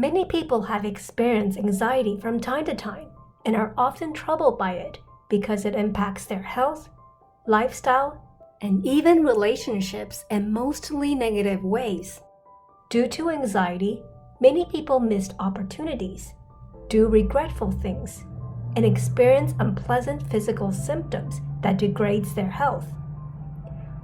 Many people have experienced anxiety from time to time and are often troubled by it because it impacts their health, lifestyle, and even relationships in mostly negative ways. Due to anxiety, many people missed opportunities, do regretful things, and experience unpleasant physical symptoms that degrades their health.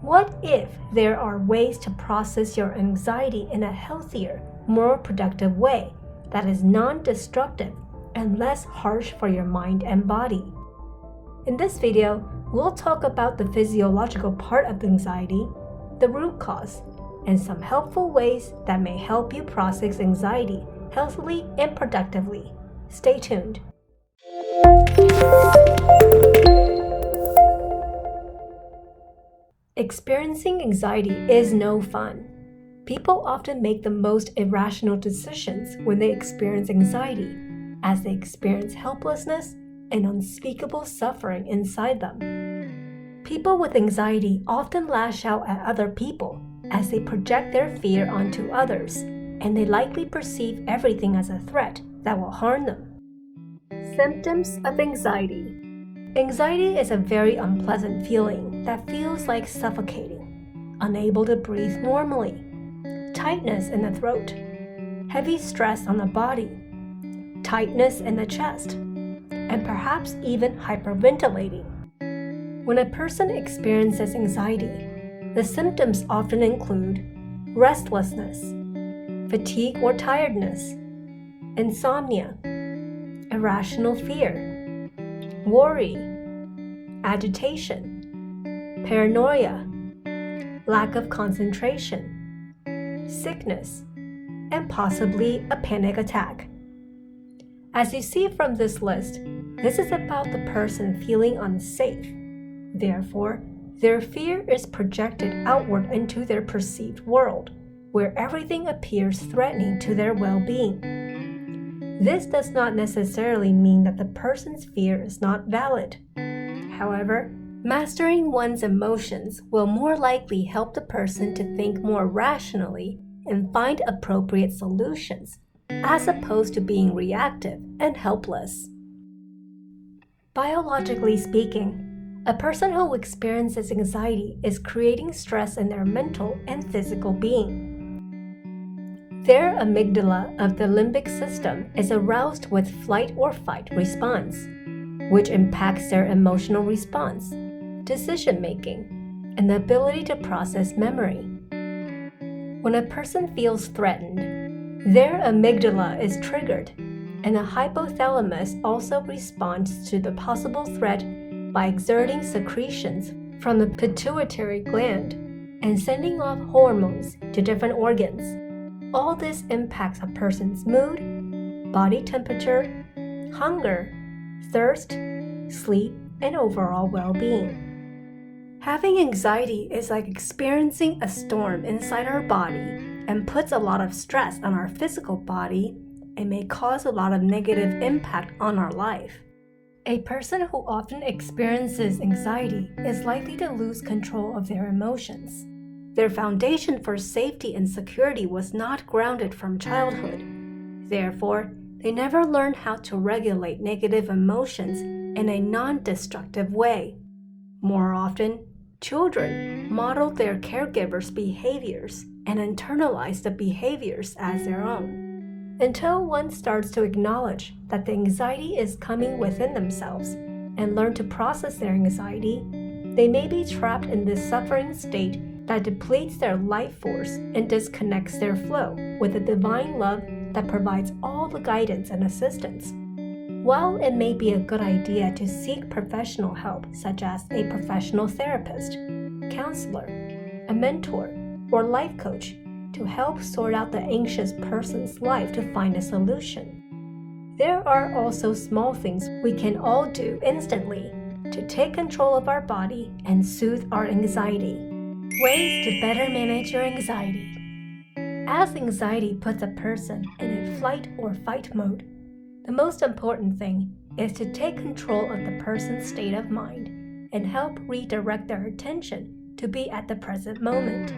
What if there are ways to process your anxiety in a healthier, more productive way that is non-destructive and less harsh for your mind and body? In this video, we'll talk about the physiological part of anxiety, the root cause, and some helpful ways that may help you process anxiety healthily and productively. Stay tuned. Experiencing anxiety is no fun. People often make the most irrational decisions when they experience anxiety, as they experience helplessness and unspeakable suffering inside them. People with anxiety often lash out at other people as they project their fear onto others, and they likely perceive everything as a threat that will harm them. Symptoms of anxiety. Anxiety is a very unpleasant feeling that feels like suffocating, unable to breathe normally, tightness in the throat, heavy stress on the body, tightness in the chest, and perhaps even hyperventilating. When a person experiences anxiety, the symptoms often include restlessness, fatigue or tiredness, insomnia, irrational fear, worry, agitation, paranoia, lack of concentration, sickness, and possibly a panic attack. As you see from this list, this is about the person feeling unsafe. Therefore, their fear is projected outward into their perceived world, where everything appears threatening to their well-being. This does not necessarily mean that the person's fear is not valid. However, mastering one's emotions will more likely help the person to think more rationally and find appropriate solutions, as opposed to being reactive and helpless. Biologically speaking, a person who experiences anxiety is creating stress in their mental and physical being. Their amygdala of the limbic system is aroused with flight or fight response, which impacts their emotional response, decision-making, and the ability to process memory. When a person feels threatened, their amygdala is triggered, and the hypothalamus also responds to the possible threat by exerting secretions from the pituitary gland and sending off hormones to different organs. All this impacts a person's mood, body temperature, hunger, thirst, sleep, and overall well-being. Having anxiety is like experiencing a storm inside our body and puts a lot of stress on our physical body and may cause a lot of negative impact on our life. A person who often experiences anxiety is likely to lose control of their emotions. Their foundation for safety and security was not grounded from childhood. Therefore, they never learned how to regulate negative emotions in a non-destructive way. More often, children modeled their caregivers' behaviors and internalized the behaviors as their own. Until one starts to acknowledge that the anxiety is coming within themselves and learn to process their anxiety, they may be trapped in this suffering state that depletes their life force and disconnects their flow with the divine love that provides all the guidance and assistance. While it may be a good idea to seek professional help, such as a professional therapist, counselor, a mentor, or life coach, to help sort out the anxious person's life to find a solution, there are also small things we can all do instantly to take control of our body and soothe our anxiety. Ways to better manage your anxiety. As anxiety puts a person in a flight or fight mode, the most important thing is to take control of the person's state of mind and help redirect their attention to be at the present moment.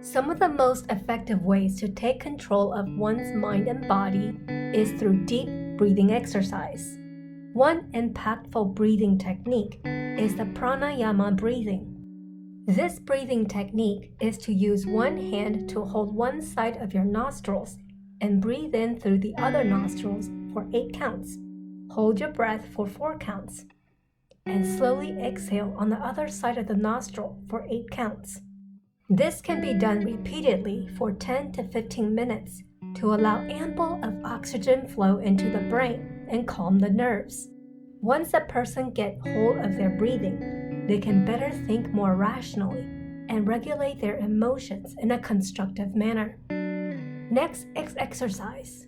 Some of the most effective ways to take control of one's mind and body is through deep breathing exercise. One impactful breathing technique is the Pranayama breathing. This breathing technique is to use one hand to hold one side of your nostrils and breathe in through the other nostrils for 8 counts. Hold your breath for 4 counts. And slowly exhale on the other side of the nostril for 8 counts. This can be done repeatedly for 10 to 15 minutes to allow ample of oxygen flow into the brain and calm the nerves. Once a person gets hold of their breathing, they can better think more rationally and regulate their emotions in a constructive manner. Next is exercise.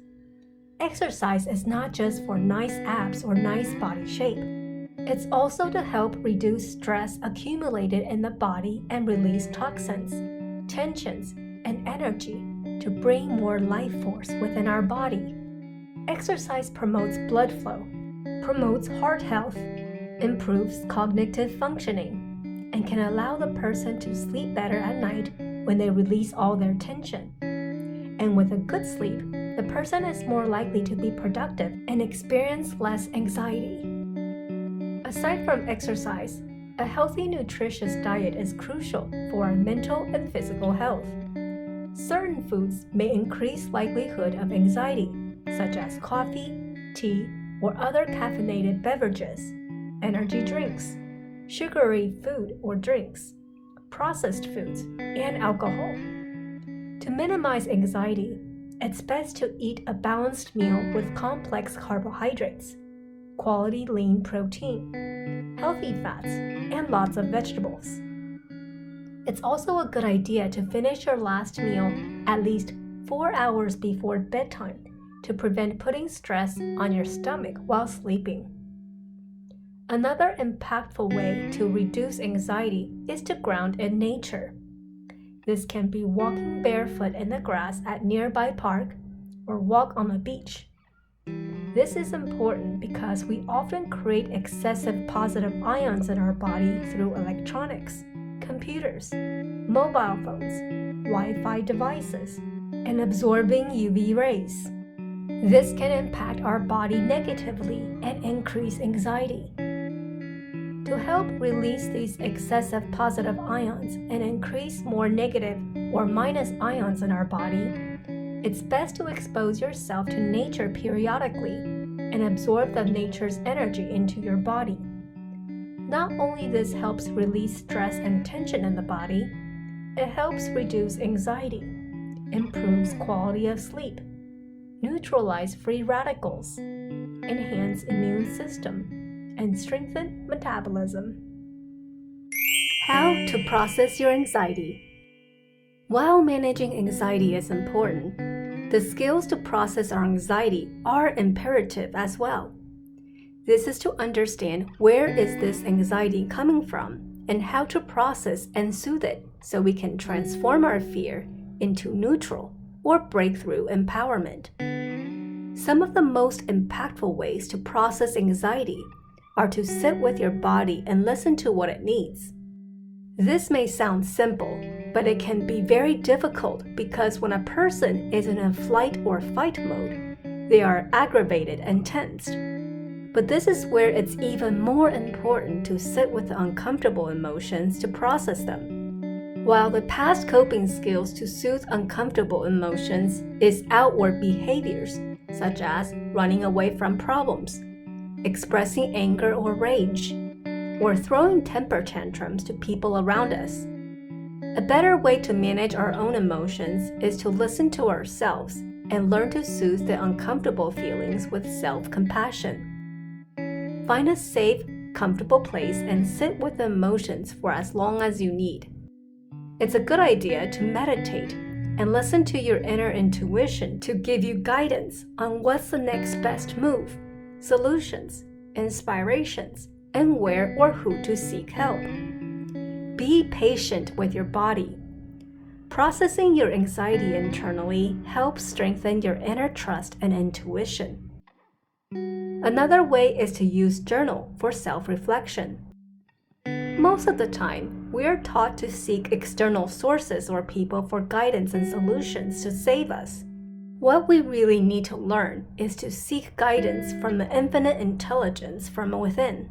Exercise is not just for nice abs or nice body shape. It's also to help reduce stress accumulated in the body and release toxins, tensions, and energy to bring more life force within our body. Exercise promotes blood flow, promotes heart health, improves cognitive functioning, and can allow the person to sleep better at night when they release all their tension. And with a good sleep, the person is more likely to be productive and experience less anxiety. Aside from exercise, a healthy, nutritious diet is crucial for our mental and physical health. Certain foods may increase likelihood of anxiety, such as coffee, tea, or other caffeinated beverages, energy drinks, sugary food or drinks, processed foods, and alcohol. To minimize anxiety, it's best to eat a balanced meal with complex carbohydrates, quality lean protein, healthy fats, and lots of vegetables. It's also a good idea to finish your last meal at least 4 hours before bedtime to prevent putting stress on your stomach while sleeping. Another impactful way to reduce anxiety is to ground in nature. This can be walking barefoot in the grass at nearby park or walk on the beach. This is important because we often create excessive positive ions in our body through electronics, computers, mobile phones, Wi-Fi devices, and absorbing UV rays. This can impact our body negatively and increase anxiety. To help release these excessive positive ions and increase more negative or minus ions in our body, it's best to expose yourself to nature periodically and absorb the nature's energy into your body. Not only this helps release stress and tension in the body, it helps reduce anxiety, improves quality of sleep, neutralize free radicals, enhance immune system, and strengthen metabolism. How to process your anxiety. While managing anxiety is important, the skills to process our anxiety are imperative as well. This is to understand where is this anxiety coming from and how to process and soothe it so we can transform our fear into neutral or breakthrough empowerment. Some of the most impactful ways to process anxiety are to sit with your body and listen to what it needs. This may sound simple, but it can be very difficult because when a person is in a flight or fight mode, they are aggravated and tensed. But this is where it's even more important to sit with the uncomfortable emotions to process them. While the past coping skills to soothe uncomfortable emotions is outward behaviors, such as running away from problems, expressing anger or rage, or throwing temper tantrums to people around us. A better way to manage our own emotions is to listen to ourselves and learn to soothe the uncomfortable feelings with self-compassion. Find a safe, comfortable place and sit with the emotions for as long as you need. It's a good idea to meditate and listen to your inner intuition to give you guidance on what's the next best move, solutions, inspirations, and where or who to seek help. Be patient with your body. Processing your anxiety internally helps strengthen your inner trust and intuition. Another way is to use journal for self-reflection. Most of the time, We are taught to seek external sources or people for guidance and solutions to save us. What we really need to learn is to seek guidance from the infinite intelligence from within.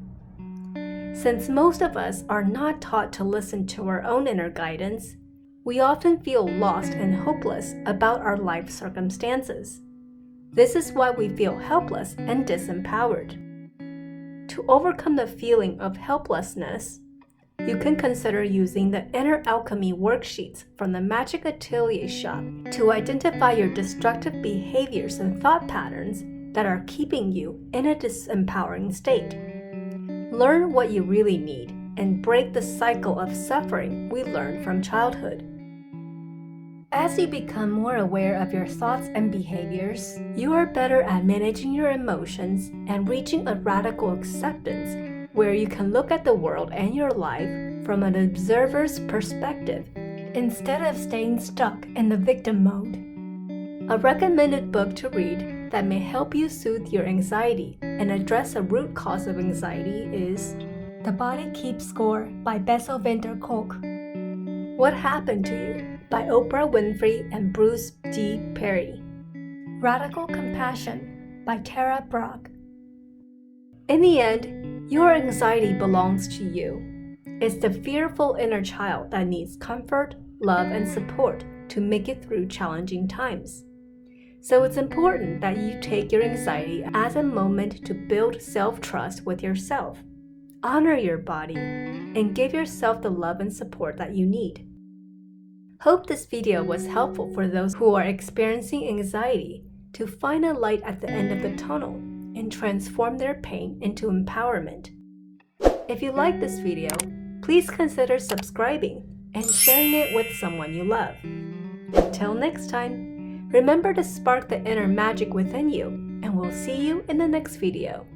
Since most of us are not taught to listen to our own inner guidance, we often feel lost and hopeless about our life circumstances. This is why we feel helpless and disempowered. To overcome the feeling of helplessness, you can consider using the Inner Alchemy Worksheets from the Magic Atelier shop to identify your destructive behaviors and thought patterns that are keeping you in a disempowering state. Learn what you really need and break the cycle of suffering we learned from childhood. As you become more aware of your thoughts and behaviors, you are better at managing your emotions and reaching a radical acceptance where you can look at the world and your life from an observer's perspective instead of staying stuck in the victim mode. A recommended book to read that may help you soothe your anxiety and address a root cause of anxiety is The Body Keeps Score by Bessel Kolk. What Happened to You by Oprah Winfrey and Bruce D. Perry. Radical Compassion by Tara Brach. In the end, your anxiety belongs to you. It's the fearful inner child that needs comfort, love, and support to make it through challenging times. So it's important that you take your anxiety as a moment to build self-trust with yourself, honor your body, and give yourself the love and support that you need. Hope this video was helpful for those who are experiencing anxiety to find a light at the end of the tunnel and transform their pain into empowerment. If you like this video, please consider subscribing and sharing it with someone you love. Until next time, remember to spark the inner magic within you, and we'll see you in the next video.